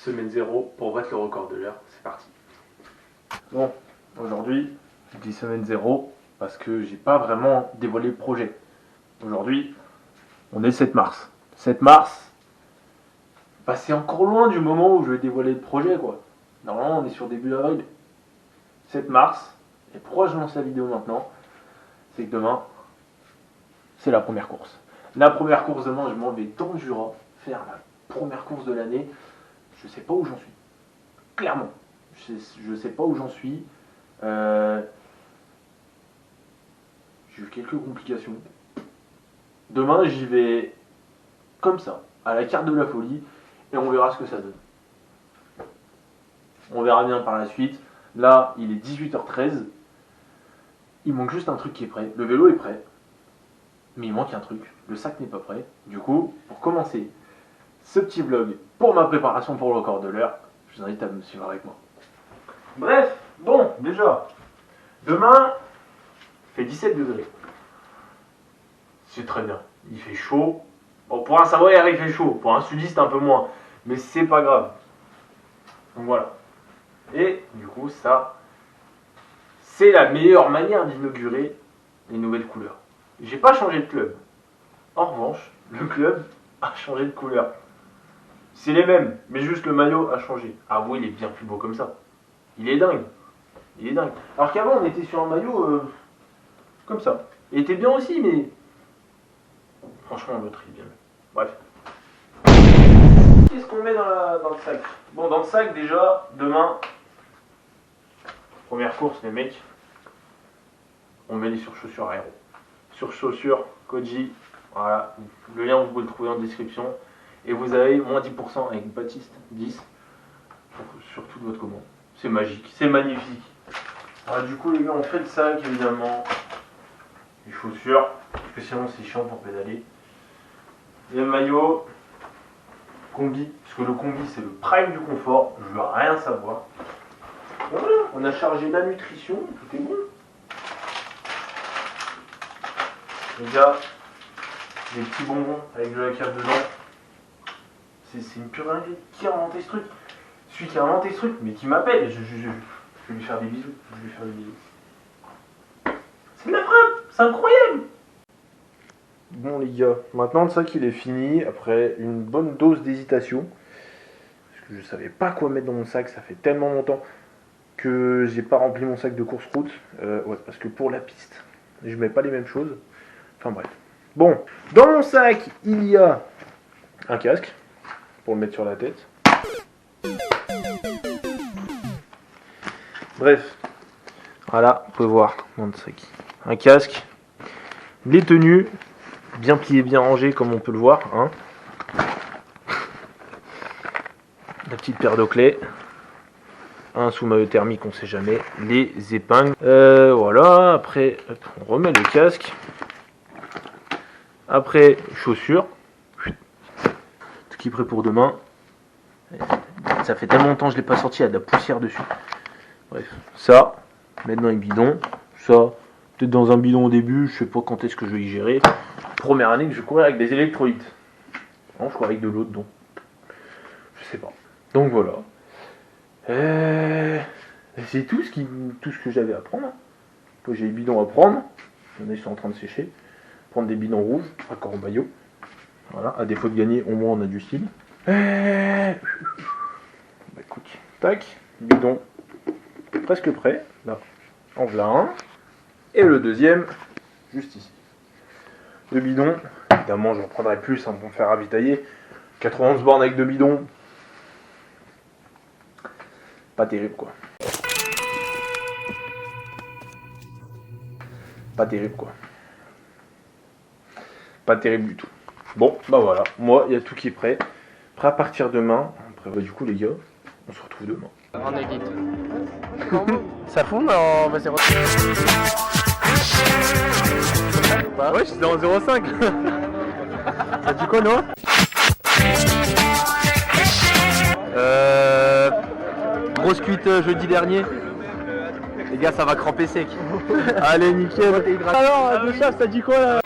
semaine 0 pour battre le record de l'heure. C'est parti. Bon, aujourd'hui, je dis semaine 0 parce que j'ai pas vraiment dévoilé le projet. Aujourd'hui, on est le 7 mars. 7 mars, bah c'est encore loin du moment où je vais dévoiler le projet, quoi. Normalement, on est sur début avril. 7 mars. Et pourquoi je lance la vidéo maintenant? C'est que demain, c'est la première course. La première course demain, je m'en vais dans le Jura faire la première course de l'année. Je sais pas où j'en suis. Clairement. Je sais pas où j'en suis. J'ai eu quelques complications. Demain, j'y vais comme ça, à la carte de la folie, et on verra ce que ça donne. On verra bien par la suite. Là, il est 18h13. Il manque juste un truc qui est prêt. Le vélo est prêt. Mais il manque un truc. Le sac n'est pas prêt. Du coup, pour commencer ce petit vlog pour ma préparation pour le record de l'heure, je vous invite à me suivre avec moi. Bref, bon, déjà, demain, il fait 17 degrés. C'est très bien. Il fait chaud. Bon, pour un Savoyard, il fait chaud. Pour un sudiste, un peu moins. Mais c'est pas grave. Donc voilà. Et du coup, ça, c'est la meilleure manière d'inaugurer les nouvelles couleurs. J'ai pas changé de club. En revanche, le club a changé de couleur. C'est les mêmes, mais juste le maillot a changé. Ah oui, il est bien plus beau comme ça. Il est dingue. Il est dingue. Alors qu'avant, on était sur un maillot comme ça. Il était bien aussi, mais franchement, l'autre il est bien. Bref. Qu'est-ce qu'on met dans le sac? Bon, dans le sac, déjà, demain, première course, les mecs, on met les surchaussures aéro. Surchaussures Koji, voilà, le lien vous pouvez le trouver en description. Et vous avez moins 10% avec Baptiste 10 sur toute votre commande. C'est magique, c'est magnifique. Alors du coup les gars, on fait le sac évidemment. Les chaussures, parce que sinon c'est chiant pour pédaler. Les maillots, combi, parce que le combi c'est le prime du confort, je veux rien savoir. Voilà, on a chargé la nutrition, tout est bon. Les gars, des petits bonbons avec de la cave dedans. C'est une pure dinguerie. Qui a inventé ce truc? Celui qui a inventé ce truc, mais qui m'appelle. Je vais lui faire des bisous. Je vais lui faire des bisous. C'est de la frappe, c'est incroyable. Bon les gars, maintenant le sac il est fini après une bonne dose d'hésitation. Parce que je savais pas quoi mettre dans mon sac, ça fait tellement longtemps que j'ai pas rempli mon sac de course route. Ouais, parce que pour la piste, je mets pas les mêmes choses. Enfin bref. Bon, dans mon sac, il y a un casque pour le mettre sur la tête. Bref, voilà, vous pouvez voir dans le sac. Un casque, les tenues, bien pliées, bien rangées comme on peut le voir. Hein. La petite paire de clés. Un sous-maillot thermique, on sait jamais. Les épingles. Voilà, après, hop, on remet le casque. Après, chaussures. Tout qui est prêt pour demain. Ça fait tellement longtemps que je ne l'ai pas sorti, il y a de la poussière dessus. Bref, ça, mettre dans les bidons. Ça, peut-être dans un bidon au début, je sais pas quand est-ce que je vais y gérer. Première année que je courais avec des électrolytes. Non, je cours avec de l'eau dedans. Je sais pas. Donc voilà. C'est tout ce que j'avais à prendre. J'ai les bidons à prendre. Il y en a, ils sont en train de sécher. Prendre des bidons rouges, encore en maillot. Voilà, à défaut de gagner, au moins on a du style. Bah écoute, tac, bidon presque prêt. Là, en voilà un. Et le deuxième, juste ici. Le bidon, évidemment j'en prendrai plus hein, pour me faire ravitailler. 91 bornes avec 2 bidons. Pas terrible quoi. Pas terrible quoi. Pas terrible du tout. Bon, bah voilà, moi il y a tout qui est prêt. Prêt à partir demain. Après, bah, du coup les gars, on se retrouve demain. En élite. Ça fout en va 0. Ouais, j'étais en 0,5. Ça dit quoi non? Grosse cuite jeudi dernier. Les gars, ça va cramper sec. Allez, nickel. Alors, le chef, ça dit quoi là?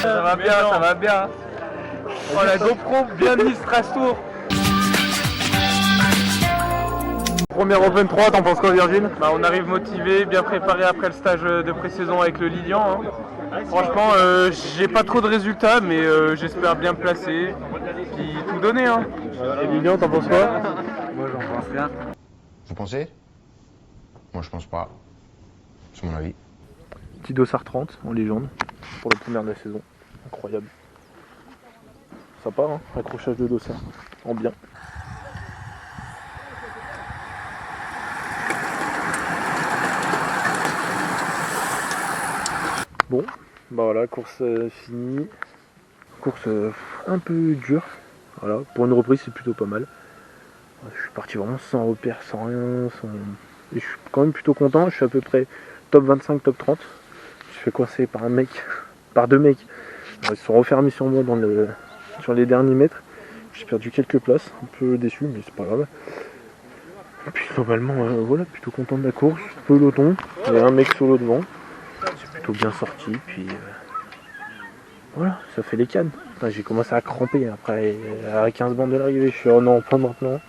Ça va bien, ça va bien. Oh la GoPro bien mise Strasbourg. Première Open 3, t'en penses quoi Virgile? Bah on arrive motivé, bien préparé après le stage de pré-saison avec le Lilian. Hein. Franchement j'ai pas trop de résultats mais j'espère bien me placer. Puis tout donner hein. Et Lilian t'en penses quoi? Moi j'en pense rien. Vous pensez? Moi je pense pas. C'est mon avis. Petit dossard 30 en légende pour la première de la saison. Incroyable. Sympa hein, accrochage de dossard en bien. Bon, bah voilà, course finie. Course un peu dure. Voilà, pour une reprise c'est plutôt pas mal. Je suis parti vraiment sans repère, sans rien, sans... Et je suis quand même plutôt content, je suis à peu près top 25, top 30. Je suis fait coincer par un mec, par deux mecs. Alors, ils se sont refermés sur moi sur les derniers mètres. J'ai perdu quelques places, un peu déçu, mais c'est pas grave. Et puis globalement, voilà, plutôt content de la course. Peloton, il y a un mec solo devant. C'est plutôt bien sorti, puis voilà, ça fait les cannes. Enfin, j'ai commencé à cramper après, à 15 bandes de l'arrivée, je suis oh non, pas maintenant.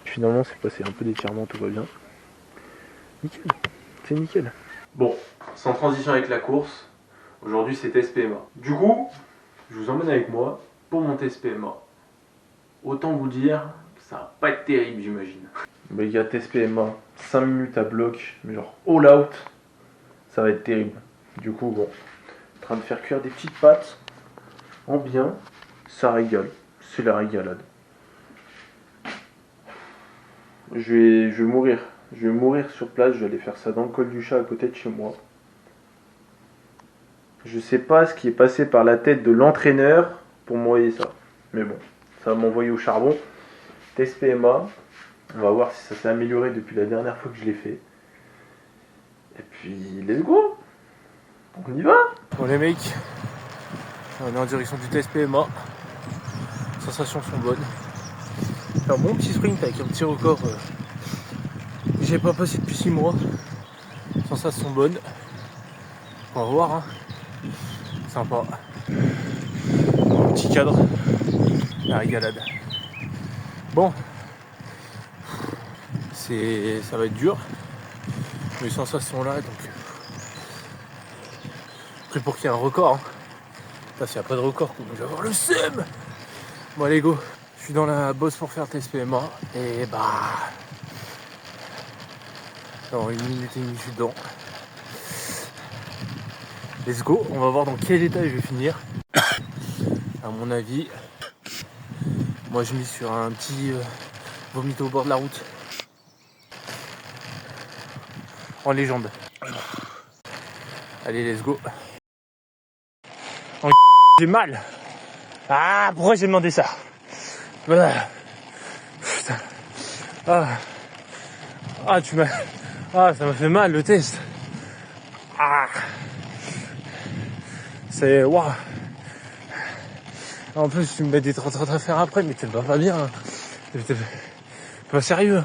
Finalement, c'est passé un peu d'étirement, tout va bien. Nickel, c'est nickel. Bon, sans transition avec la course, aujourd'hui c'est test PMA. Du coup, je vous emmène avec moi pour mon test PMA. Autant vous dire que ça va pas être terrible, j'imagine. Bah, les gars, test PMA, 5 minutes à bloc, mais genre all out, ça va être terrible. Du coup, bon, en train de faire cuire des petites pâtes en bien, ça régale, c'est la régalade. Je vais mourir. Je vais mourir sur place. Je vais aller faire ça dans le col du chat à côté de chez moi. Je sais pas ce qui est passé par la tête de l'entraîneur pour m'envoyer ça. Mais bon, ça va m'envoyer au charbon. Test PMA. On va voir si ça s'est amélioré depuis la dernière fois que je l'ai fait. Et puis, let's go. On y va. Bon les mecs, on est en direction du test PMA. Les sensations sont bonnes. Faire un bon petit sprint avec un petit record que j'ai pas passé depuis 6 mois. Les sensations sont bonnes. On va voir hein. Sympa. Un petit cadre. La régalade. Bon. Ça va être dur. Mais les sensations là donc. Après pour qu'il y ait un record. Hein. Là s'il n'y a pas de record, je vais avoir le seum. Bon allez go. Je suis dans la bosse pour faire test PMA et bah dans 1 minute et demie je suis dedans. Let's go, on va voir dans quel état je vais finir. À mon avis, moi je mise sur un petit vomito au bord de la route. En légende. Allez let's go. J'ai mal. Ah pourquoi j'ai demandé ça? Voilà. Putain. Ah tu m'as. Ah ça m'a fait mal le test. Ah. C'est. Waouh. En plus tu me mets des trottoirs à faire après, mais t'es pas bien. T'es pas sérieux.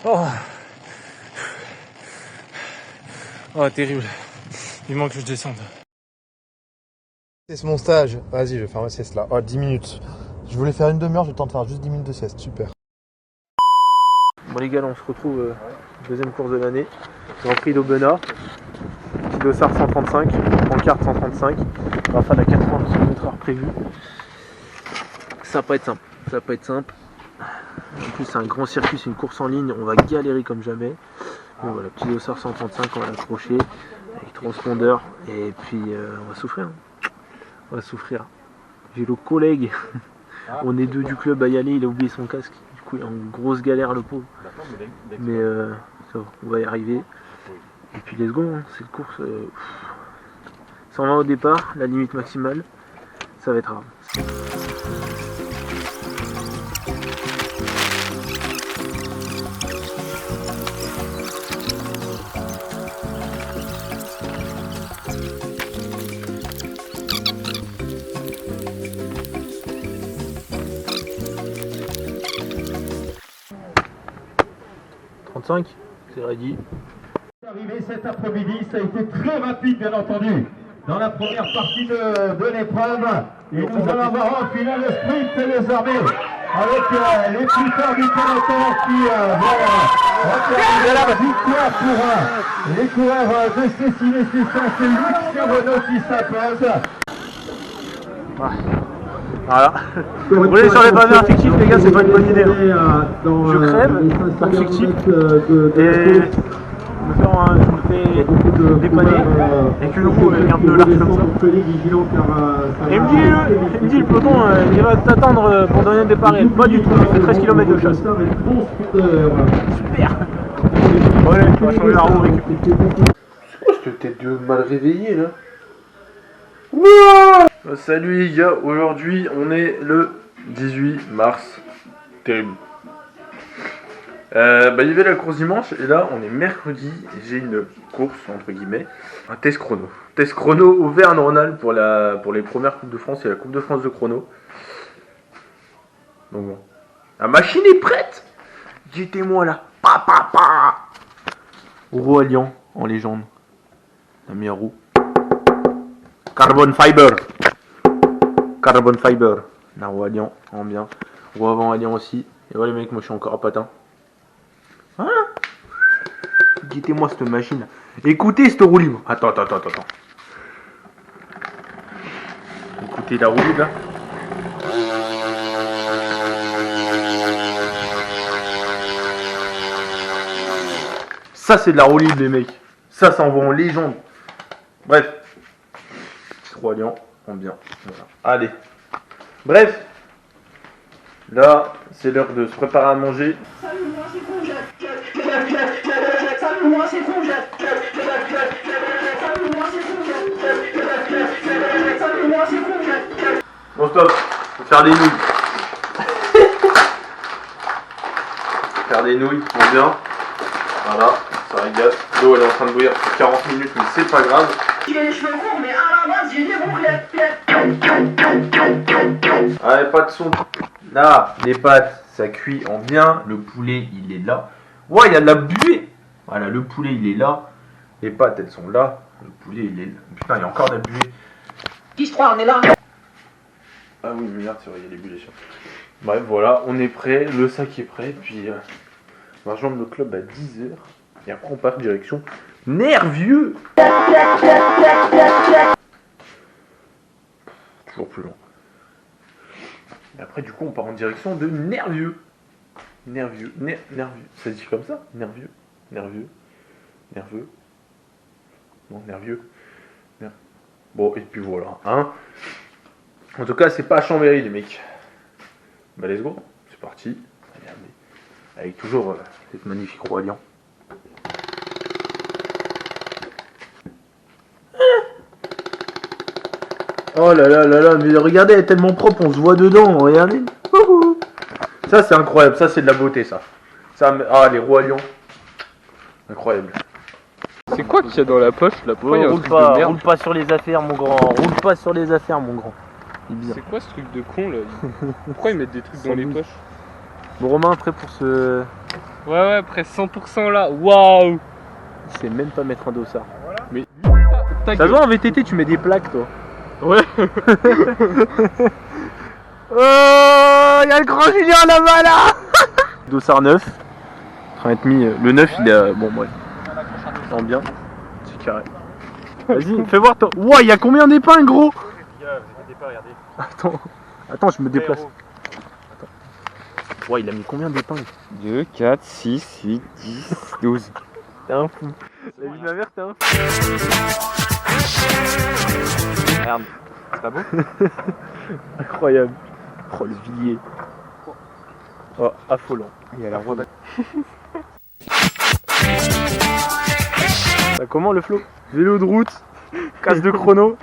Oh. Oh terrible. Il manque que je descende. C'est mon stage. Vas-y, je vais faire ma sieste là. Oh 10 minutes. Je voulais faire une demi-heure, j'ai le temps de faire juste 10 minutes de sieste, super. Bon les gars, là, on se retrouve deuxième course de l'année. Grand Prix d'Aubenas. Petit dossard 135, pancarte 135. On va faire la 80 km/h prévue. Ça va pas être simple. Ça va pas être simple. En plus c'est un grand circuit, c'est une course en ligne, on va galérer comme jamais. Donc voilà, petit dossard 135, on va l'accrocher avec transpondeur. Et puis on va souffrir. Hein. On va souffrir. J'ai le collègue. On est deux du club à y aller, il a oublié son casque, du coup il est en grosse galère le pauvre. Mais ça va, on va y arriver. Et puis let's go, hein. Cette course, 120 au départ, la limite maximale, ça va être rare. 35, c'est ready. Arrivé cet après-midi, ça a été très rapide bien entendu. Dans la première partie de l'épreuve, Et nous allons avoir un final sprint désormais avec les plus forts du peloton qui vont regarder la victoire pour les coureurs de Cécile et César. C'est Luc Renault qui s'impose. Voilà. Rouler sur les pavés infectifs, les gars, c'est pas une bonne idée. Je crève, par fictif, et je me fais dépanner, et que le coup garde de l'arche comme ça. Et il me dit le peloton, il va t'attendre pour donner un départ. Pas du tout, il fait 13 km de chasse. Super. Ouais, tu vas changer la roue, récupérer. C'est quoi cette tête de mal réveillée là? Salut les gars, aujourd'hui on est le 18 mars. Terrible. Il y avait la course dimanche et là on est mercredi et j'ai une course entre guillemets, un test chrono. Test chrono Auvergne-Rhône-Alpes pour les premières Coupes de France et la Coupe de France de chrono. Donc bon. La machine est prête. Dites-moi là. Pa pa pa. Roue Alliant en légende. La meilleure roue. Carbon fiber. Carbon fiber. La roue Alliant en bien. Roue avant Alliant aussi. Et voilà les mecs, moi je suis encore à patin. Hein? Guettez-moi cette machine. Écoutez cette roue libre. Attends. Écoutez la roue libre là. Ça c'est de la roue libre les mecs. Ça envoie en légende. Bref. Roue Alliant en bien. Voilà. Allez. Bref. Là, c'est l'heure de se préparer à manger. Bon stop, faut faire des nouilles. Faire des nouilles, bon bien. Voilà, ça régale. L'eau elle est en train de bouillir pour 40 minutes, mais c'est pas grave. J'ai les cheveux courts, mais à la base, j'ai des bouclettes. Allez, pas de son. Là, les pâtes, ça cuit en bien. Le poulet, il est là. Ouais, il y a de la buée. Voilà, le poulet, il est là. Les pâtes, elles sont là. Le poulet, il est là. Putain, il y a encore de la buée. 10-3, on est là. Ah oui, merde, c'est vrai, il y a les bulles. Bref, voilà, on est prêt. Le sac est prêt. Puis, on va rejoindre le club à 10h. Et après, on part direction Nervieux. Toujours plus long. Et après, du coup, on part en direction de Nervieux. Nervieux. Ça se dit comme ça? Nervieux. Nerveux. Non, Nervieux. Bon, et puis voilà. Hein. En tout cas, c'est pas à Chambéry, les mecs. Bah, let's go. C'est parti. Regardez. Avec toujours cette magnifique roue Alliant. Oh là là, mais regardez, elle est tellement propre, on se voit dedans, regardez. Ça c'est incroyable, ça c'est de la beauté ça. Les roues Alliant. Incroyable. C'est quoi qu'il y a dans la poche là? Pourquoi il y a un truc de merde? Roule pas sur les affaires mon grand, roule pas sur les affaires mon grand. C'est quoi ce truc de con là? Pourquoi ils mettent des trucs dans les poches? Bon Romain, prêt pour ce... Ouais, près 100% là, waouh! Il sait même pas mettre un dossard. Mais... Ça se voit en VTT, tu mets des plaques toi. Ouais. Oh, il y a le grand Julien là-bas là. Dossard 9. On va être mis, le 9 il est... bon bref. En bien. C'est carré. Vas-y, fais voir toi. Ouah, il y a combien d'épingles gros? Attends, je me déplace. Attends. Ouais, il a mis combien d'épingles? 2, 4, 6, 8, 10, 12. T'es un fou. La vie de ma mère, t'es un fou. Merde, c'est pas beau? Incroyable. Oh le villiers. Oh, affolant. Il a l'air roi. Bah, comment le flow? Vélo de route, casse de chrono.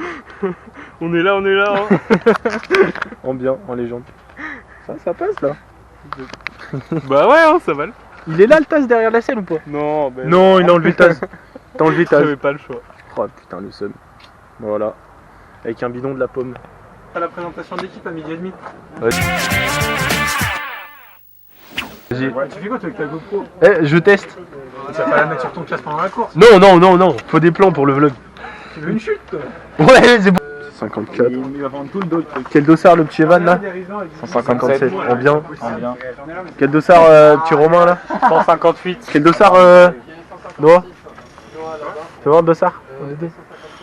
On est là, hein. En bien, en légende. Ça passe là. Bah ouais, hein, ça va. Il est là le tasse derrière la selle ou pas? Non, Non, il a enlevé le tasse. T'as enlevé le tasse. j'avais pas le choix. Oh putain, le seum. Voilà. Avec un bidon de la pomme. À la présentation de l'équipe à 12h30. Vas-y. Ouais, tu fais quoi toi avec ta GoPro? Je teste. Tu vas pas la mettre sur ton casque pendant la course? Non. Faut des plans pour le vlog. Tu veux une chute toi? Ouais, c'est bon. 154. Il va vendre tout le dos de trucs. Quel dossard le petit Evan là 157. En bien. En bien. Quel dossard petit Romain là 158. Quel dossard Noah Tu vois le dossard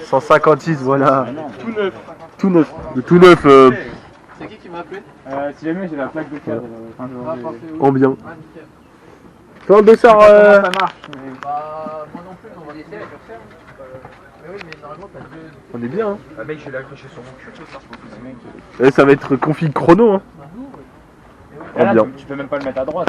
156 voilà. Tout neuf. Tout neuf. Le tout neuf C'est qui m'a appelé? Si jamais j'ai la plaque de cadre. en bien. Tu vois le dossard Ça marche. Bah, moi non plus, on va l'essayer avec Urser. Mais oui, mais normalement, t'as deux. On est bien hein. Ah mec, je l'ai accroché sur mon cul, ça, je pense que c'est mec. Et ça va être config chrono hein. En bien. Tu peux même pas le mettre à droite.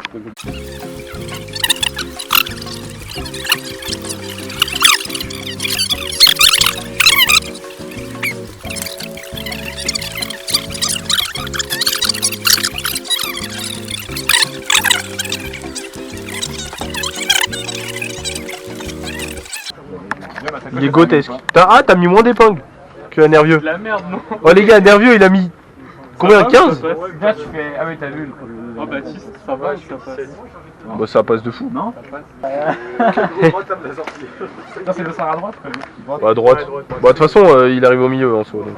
Il est grotesque. T'as mis moins d'épingles que Nervieux. La merde, non. Oh les gars, Nervieux il a mis combien 15 Là tu fais. Ah oui, t'as vu. Oh Baptiste, ça va, ça passe. Bah ça passe de fou. Non Ça c'est le sar à droite. Bah à droite. Bah de toute façon il arrive au milieu en soi. Donc.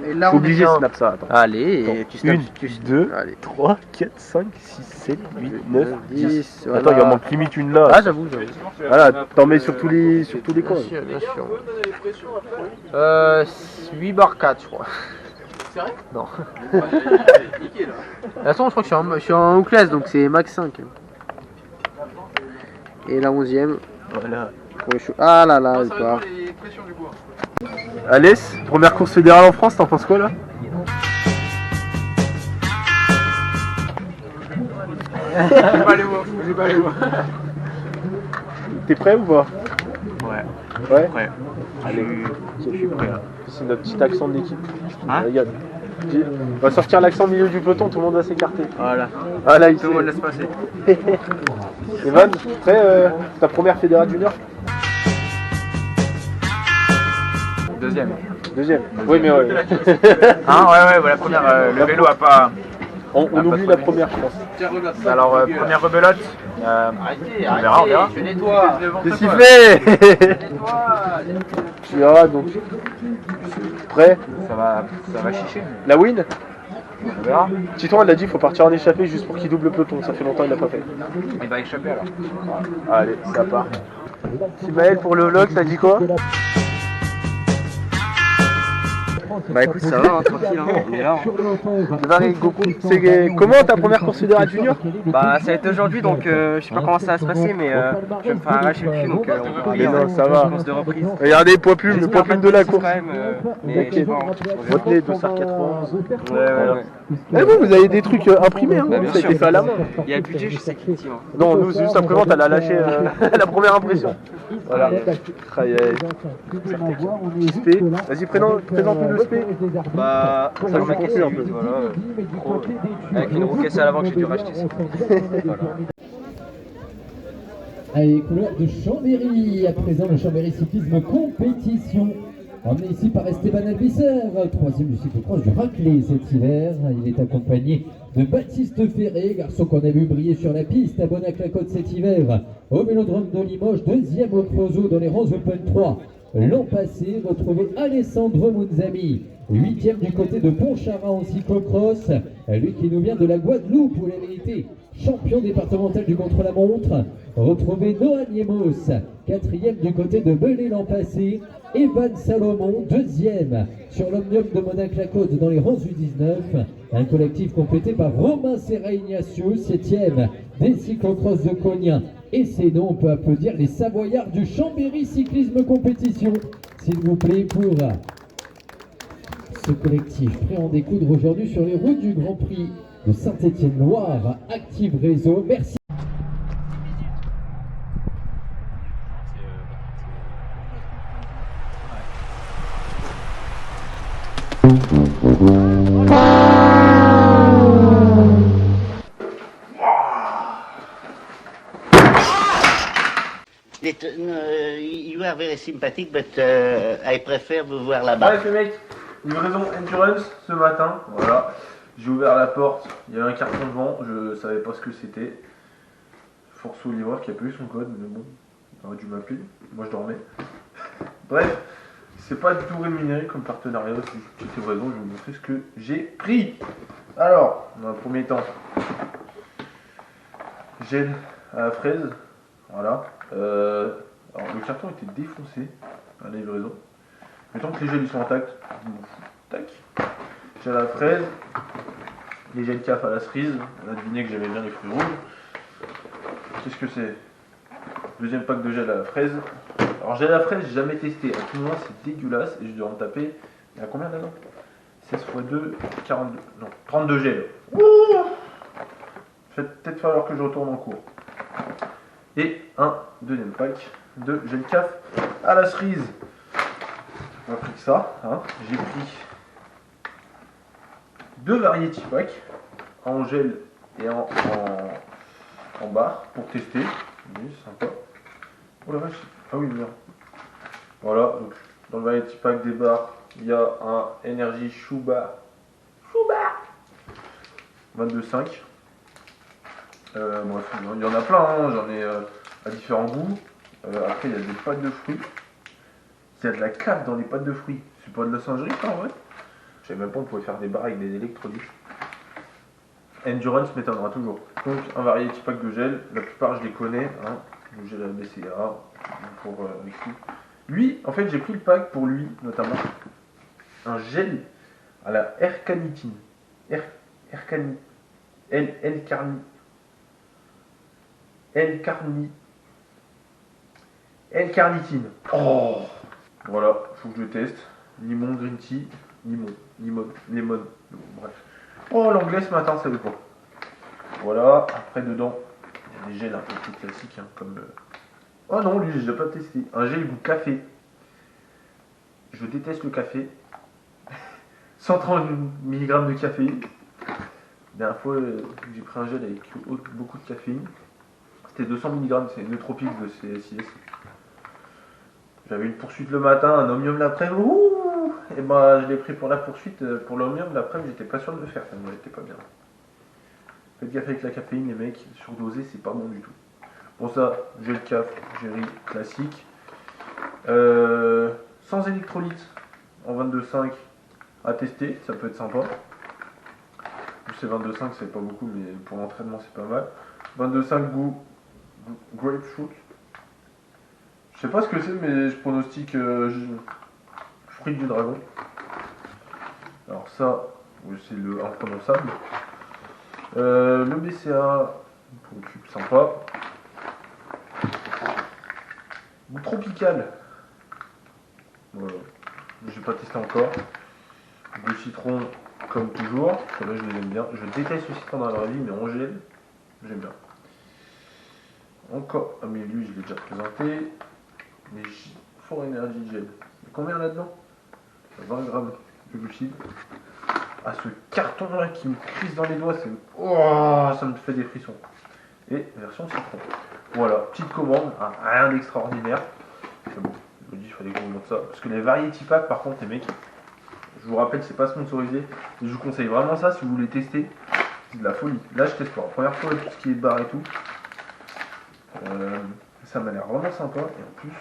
Et là, Faut obliger snap ça. Attends. Allez, et tu snaps. 1, 2, Allez. 3, 4, 5, 6, 7, 8, 9, 10. 10. Attends, il en manque limite une là. Ah, j'avoue. Voilà, t'en mets sur tous les coins. Bien sûr. 8 barres 4, je crois. Sérieux? Non. Niqué là. De toute façon, je crois que je suis en haut classe, donc c'est max 5. Et la 11ème. Voilà. Ah là là, Ça il va part. être les pressions du bois. Alès, première course fédérale en France, t'en penses quoi là? Je vais pas aller voir. Je vais pas aller voir. T'es prêt ou pas? Ouais. Ouais. Ouais. Allez, je suis prêt là. C'est notre petit accent de l'équipe. Hein? Regarde. On va sortir l'accent au milieu du peloton, tout le monde va s'écarter. Voilà. Ah là, il Tout le monde sait. laisse passer. Evan, prêt ta première fédérale junior? Deuxième. Deuxième. Oui, mais ouais. Hein, ouais, la première, le vélo a pas. On oublie la première, je pense. Tiens, regarde ça. Alors, première rebelote. Arrêtez, on verra. je nettoie. C'est sifflé. Tu verras donc. Prêt? Ça va chicher. La win? On verra. Titon, elle a dit qu'il faut partir en échappée juste pour qu'il double le peloton. Ça fait longtemps qu'il l'a pas fait. Il va échapper alors. Allez, ça part. Simaël, pour le vlog, t'as dit quoi? Bah écoute, ça va, tranquille, on est là. C'est comment ta première course fédérale junior? Bah ça va être aujourd'hui donc je sais pas comment ça va se passer mais je vais me faire arracher le cul donc on peut Mais non, ça va. course de reprise. Regardez, poids plume, le poids plume de la course. Quand même, mais je sais pas, Retenez 291. ouais. Eh vous avez des trucs imprimés, hein. Bah, bien Ça a été sûr. fait à la main. Il y a le budget je sais effectivement. Non, nous c'est juste imprimante, elle a lâché la première impression. Voilà. Aïe, aïe. SP. Vas-y, présente-nous le SP. Bah Ça me confuse un peu. voilà. Avec une roue-caisse à l'avant que j'ai dû racheter. Allez, couleur de Chambéry, à présent le Chambéry Cyclisme Compétition. Emmené ici par Esteban Albisser, troisième du cyclocross du Raclay cet hiver. Il est accompagné de Baptiste Ferré, garçon qu'on a vu briller sur la piste à Bonac-la-Côte cet hiver. Au Vélodrome de Limoges, deuxième au Creusot dans les rangs Open 3. L'an passé, retrouvé Alessandro Munzami, huitième du côté de Pontcharra en cyclocross. Lui qui nous vient de la Guadeloupe, où il a vérité, champion départemental du contre-la-montre. Retrouvé Noah Niemos, quatrième du côté de Belay l'an passé. Evan Salomon, deuxième sur l'Omnium de Monac-la-Côte dans les rangs U19. Un collectif complété par Romain Serra-Ignacio, septième des cyclocross de Cognac. Et c'est donc, on peut applaudir les Savoyards du Chambéry Cyclisme Compétition, s'il vous plaît, pour ce collectif prêt à en découdre aujourd'hui sur les routes du Grand Prix de Saint-Étienne-Loire. Active Réseau, merci. You are very sympathetic, but I prefer vous voir là-bas. Bref les mecs, livraison Endurance ce matin, voilà. J'ai ouvert la porte, il y avait un carton de vent, je savais pas ce que c'était. Force au livreur qui a pas eu son code, mais bon, il aurait dû m'appeler, moi je dormais. Bref, c'est pas du tout rémunéré comme partenariat, c'est juste une petite raison, je vais vous montrer ce que j'ai pris. Alors, dans un premier temps, gel à la fraise, voilà. Alors le carton était défoncé à la livraison. Mettons que les gels ils sont intacts, tac. Gel à la fraise, les gels caf à la cerise, on a deviné que j'aimais bien les fruits rouges. Qu'est-ce que c'est? Deuxième pack de gel à la fraise. Alors gel à la fraise, j'ai jamais testé, à tout moment c'est dégueulasse et je dois en taper. Il y a combien là-dedans? 16 x 2, 42, non, 32 gels. Ouh, va peut-être falloir que je retourne en cours. Et un deuxième pack de gel caf à la cerise. On a pris que ça, hein. J'ai pris deux variétés pack, en gel et en barre pour tester. Oui, c'est sympa. Oh la vache, ah oui, merde. Voilà, donc dans le variety pack des barres, il y a un Energy Chouba 22,5. Bref, il y en a plein, hein. J'en ai à différents goûts. Après, il y a des pâtes de fruits. Il y a de la cave dans les pâtes de fruits. C'est pas de la singerie, ça, en vrai. Je savais même pas qu'on pouvait faire des barres avec des électrolytes. Endurance m'étonnera toujours. Donc, un variety pack de gel. La plupart, je les connais. Hein. Le gel à la BCA. Pour lui, en fait, j'ai pris le pack pour lui, notamment. Un gel à la L-carnitine. L-carnitine. Oh, voilà, faut que je teste. Limon, green tea, lemon. Bref. Oh, l'anglais ce matin, ça veut pas. Voilà, après dedans, il y a des gels un peu plus classiques, hein, comme. Oh non, lui, je l'ai pas testé. Un gel goût café. Je déteste le café. 130 mg de caféine. La dernière fois, j'ai pris un gel avec beaucoup de caféine. C'était 200 mg, c'est Nootropics de CSIS. J'avais une poursuite le matin, un omnium l'après-midi. Et bah, je l'ai pris pour la poursuite. Pour l'omnium l'après-midi, j'étais pas sûr de le faire, tellement j'étais pas bien. Faites gaffe avec la caféine, les mecs. Surdoser, c'est pas bon du tout. Pour ça, gel caf, Jerry classique. Sans électrolyte, en 22,5 à tester, ça peut être sympa. C'est 22,5, c'est pas beaucoup, mais pour l'entraînement, c'est pas mal. 22,5 goût grapefruit. Je sais pas ce que c'est, mais je pronostique fruit du dragon. Alors ça, c'est le imprononçable. Le BCA, pour le cube sympa. Goût tropical. Voilà. J'ai pas testé encore. Du citron, comme toujours. Là, je les aime bien. Je déteste le citron dans la vraie vie, mais en gel, j'aime bien. Encore. Ah, mais lui, je l'ai déjà présenté. Mais Fort Energy Gel. Il y a combien là-dedans? 20 grammes de glucides. Ah, ce carton-là qui me crisse dans les doigts, c'est. Oh, ça me fait des frissons. Et version citron. Voilà, petite commande, hein, rien d'extraordinaire. C'est bon, je me dis, il fallait que je vous montre ça. Parce que les variety pack, par contre, les mecs, je vous rappelle, c'est pas sponsorisé. Mais je vous conseille vraiment ça si vous voulez tester. C'est de la folie. Là, je teste pour la première fois tout ce qui est barre et tout. Ça m'a l'air vraiment sympa. Et en plus,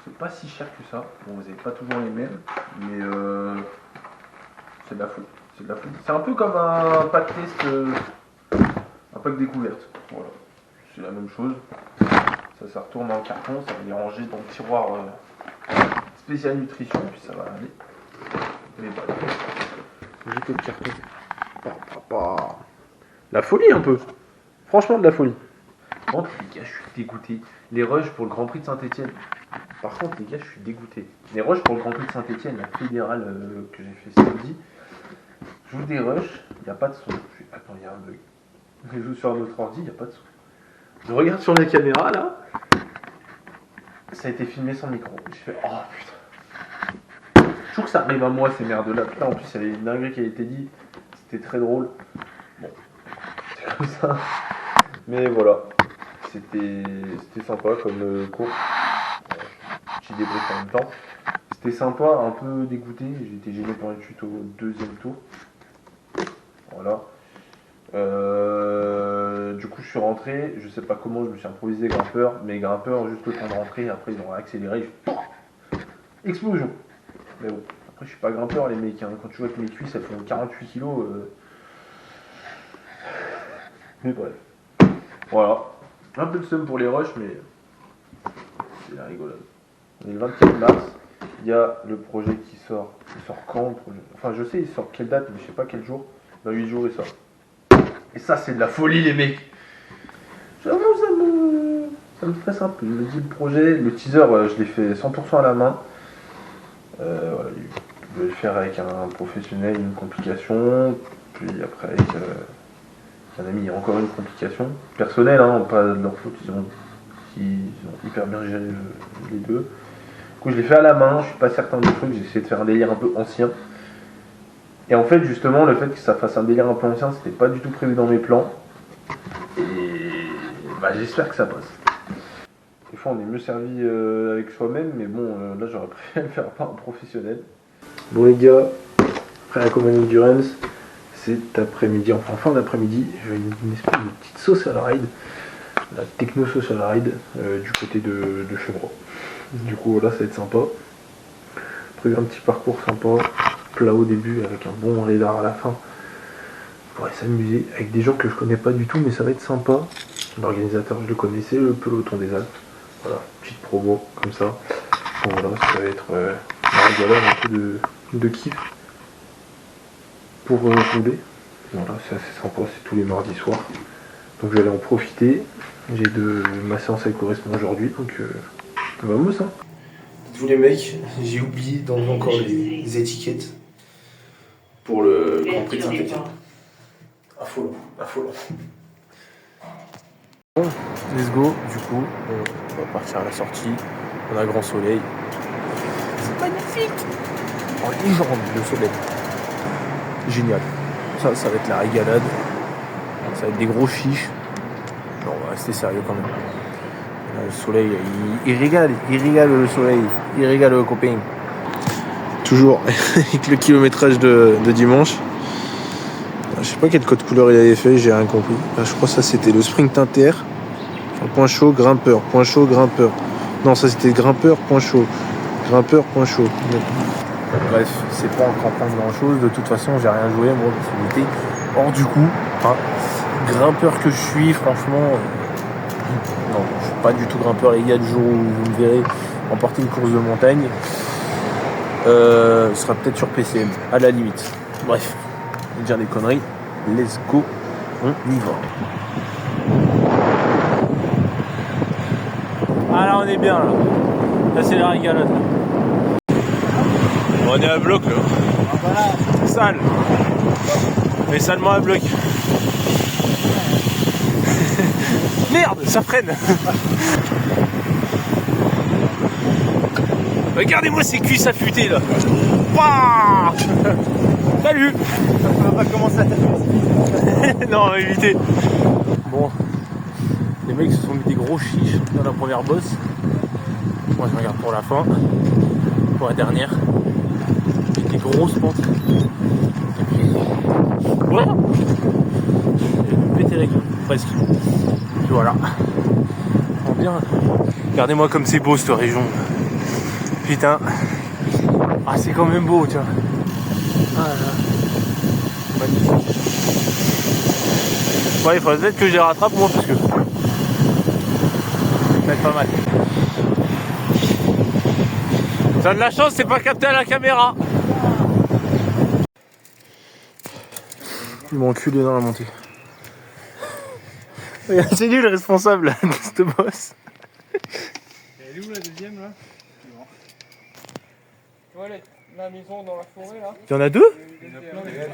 c'est pas si cher que ça. Bon, vous n'avez pas toujours les mêmes. Mais c'est de la folie. C'est de la folie. C'est un peu comme un pack test, un pack découverte. Voilà. C'est la même chose. Ça retourne en carton, ça va les ranger dans le tiroir spécial nutrition, puis ça va aller. Mais voilà. Jeter le carton. La folie un peu. Franchement de la folie. Bon, les gars, je suis dégoûté. Les rushs pour le Grand Prix de Saint-Etienne. Par contre, les gars, je suis dégoûté. Les rushs pour le Grand Prix de Saint-Etienne, la fédérale que j'ai fait samedi. Je joue des rushs, il n'y a pas de son. Attends, il y a un bug. Je joue sur un autre ordi, il n'y a pas de son. Je regarde sur la caméra là. Ça a été filmé sans micro. Je fais oh putain. Je trouve que ça arrive à moi ces merdes là. Putain, en plus il y avait une dinguerie qui a été dit. C'était très drôle. Bon. C'était comme ça. Mais voilà. C'était sympa comme cours. Petit débrief en même temps. C'était sympa, un peu dégoûté. J'ai été gêné pour une chute au deuxième tour. Voilà. Du coup je suis rentré, je sais pas comment je me suis improvisé grimpeur, mais grimpeur juste le temps de rentrer, après ils ont accéléré, explosion. Mais bon, après je suis pas grimpeur les mecs, hein. Quand tu vois que mes cuisses elles font 48 kilos. Mais bref. Voilà. Un peu de seum pour les rushs, mais c'est la rigolade. On est le 24 mars. Il y a le projet qui sort. Il sort quand le projet? Enfin je sais il sort quelle date, mais je sais pas quel jour. Dans 8 jours il sort. Et ça c'est de la folie les mecs. J'avoue ça me stresse un peu. Je me dis le projet, le teaser je l'ai fait 100% à la main. Voilà, je vais le faire avec un professionnel, une complication. Puis après avec un ami, il y a encore une complication. Personnelle, hein, pas de leur faute, ils ont hyper bien géré les deux. Du coup je l'ai fait à la main, je suis pas certain du truc, j'ai essayé de faire un délire un peu ancien. Et en fait justement le fait que ça fasse un délire un peu ancien, c'était pas du tout prévu dans mes plans. Et bah, j'espère que ça passe. Des fois on est mieux servi avec soi-même, mais bon là j'aurais préféré le faire par un professionnel. Bon les gars, après la Common Endurance, cet après-midi, enfin en fin d'après-midi, j'ai une espèce de petite sauce à la ride, la techno sauce à la ride du côté de Chevreau. Du coup là ça va être sympa. Prévu un petit parcours sympa, plat au début avec un bon radar à la fin. On pourrait s'amuser avec des gens que je connais pas du tout, mais ça va être sympa. L'organisateur je le connaissais, le peloton des Alpes. Voilà, petite promo comme ça. Bon, voilà, ça va être la rigolade, un peu de kiff pour rouler. Voilà, c'est assez sympa, c'est tous les mardis soirs. Donc je vais aller en profiter. Ma séance elle correspond aujourd'hui, donc vamos hein. Tous les mecs, j'ai oublié d'enlever encore les étiquettes pour le Grand Prix de Saint-Étienne. Affolant, affolant. Bon, let's go, du coup, on va partir à la sortie, on a grand soleil. C'est magnifique! En légende, le soleil. Génial. Ça va être la régalade. Ça va être des gros chiches. Non, on va rester sérieux quand même. Là, le soleil, il régale le soleil. Il régale le copain. Toujours avec le kilométrage de dimanche. Je sais pas quel code couleur il avait fait, j'ai rien compris. Je crois que ça c'était le sprint inter. Point chaud, grimpeur, point chaud, grimpeur. Non, ça c'était grimpeur, point chaud. Grimpeur, point chaud. Bref, c'est pas encore prendre grand chose. De toute façon, j'ai rien joué moi parce que j'étais hors du coup. Hein. Grimpeur que je suis, franchement. Non, je suis pas du tout grimpeur les gars. Du jour où vous me verrez remporter une course de montagne, ce sera peut-être sur PCM, à la limite. Bref, je vais dire des conneries. Let's go, on y va. Ah là, on est bien là. Là, c'est la régalade. On est à bloc là. Ah voilà. Sale. Mais salement à bloc. Merde, ça freine. Regardez-moi ces cuisses affûtées là. Ouah. Salut. On va commencer à taper. Non, on va éviter. Bon. Les mecs se sont mis des gros chiches dans la première bosse. Moi je regarde pour la fin. Pour la dernière. Avec des grosses pentes. Et puis. Voilà. J'ai pété la gueule, presque. Puis voilà. Oh, bien. Regardez-moi comme c'est beau cette région. Putain. Ah c'est quand même beau, tiens. Ah là. Magnifique. Ouais, il faudrait peut-être que je les rattrape moi parce que. Ça va être pas mal. Ça a de la chance, c'est pas capté à la caméra. Ils m'ont enculé dans la montée. C'est lui le responsable de cette bosse. Elle est où la deuxième là? Ouais, la maison dans la forêt là. Il y en a deux? Il y en a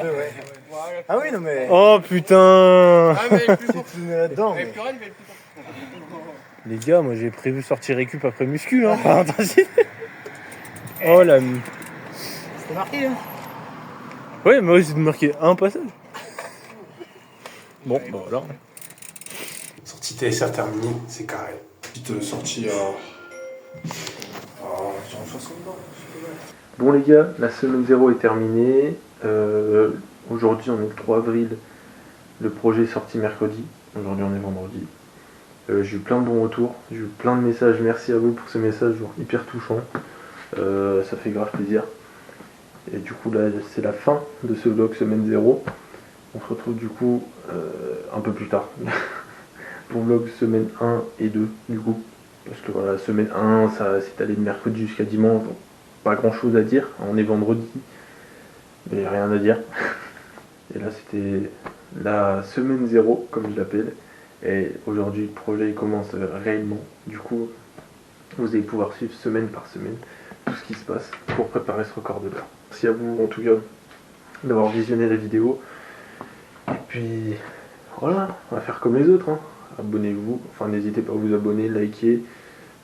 deux, ouais. Ah oui, non mais. Oh putain! Ah, mais elle est plus forte. là-dedans. Elle est plus raide, mais elle est plus forte. Les gars, moi j'ai prévu sortir récup après muscu, hein. Oh la. C'était marqué, hein? Ouais, mais c'est de marquer un passage. Bon, bah voilà. Sortie TSR terminée, c'est carré. Petite sortie sur 60 bornes. Bon les gars, la semaine 0 est terminée. Aujourd'hui on est le 3 avril. Le projet est sorti mercredi. Aujourd'hui on est vendredi. J'ai eu plein de bons retours. J'ai eu plein de messages. Merci à vous pour ces messages, genre hyper touchants. Ça fait grave plaisir. Et du coup là c'est la fin de ce vlog semaine 0. On se retrouve du coup un peu plus tard pour vlog semaine 1 et 2 du coup. Parce que voilà, semaine 1 ça s'est allé de mercredi jusqu'à dimanche, donc pas grand chose à dire. On est vendredi, mais rien à dire. Et là c'était la semaine 0 comme je l'appelle. Et aujourd'hui le projet commence réellement. Du coup vous allez pouvoir suivre semaine par semaine tout ce qui se passe pour préparer ce record de l'heure. Merci à vous en tout cas d'avoir visionné la vidéo. Et puis voilà, on va faire comme les autres, hein. Abonnez-vous, enfin n'hésitez pas à vous abonner, liker,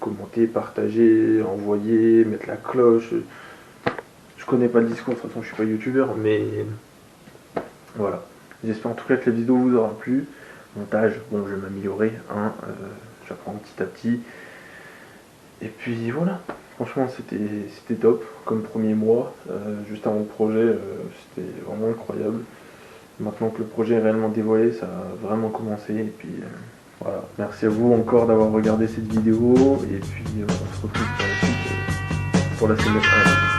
commenter, partager, envoyer, mettre la cloche. Je connais pas le discours, de toute façon je suis pas youtubeur, mais voilà. J'espère en tout cas que la vidéo vous aura plu. Montage, bon je vais m'améliorer, hein, j'apprends petit à petit. Et puis voilà, franchement c'était top comme premier mois, juste avant le projet, c'était vraiment incroyable. Maintenant que le projet est réellement dévoilé, ça a vraiment commencé. Et puis voilà, merci à vous encore d'avoir regardé cette vidéo. Et puis on se retrouve pour la suite, pour la semaine 1.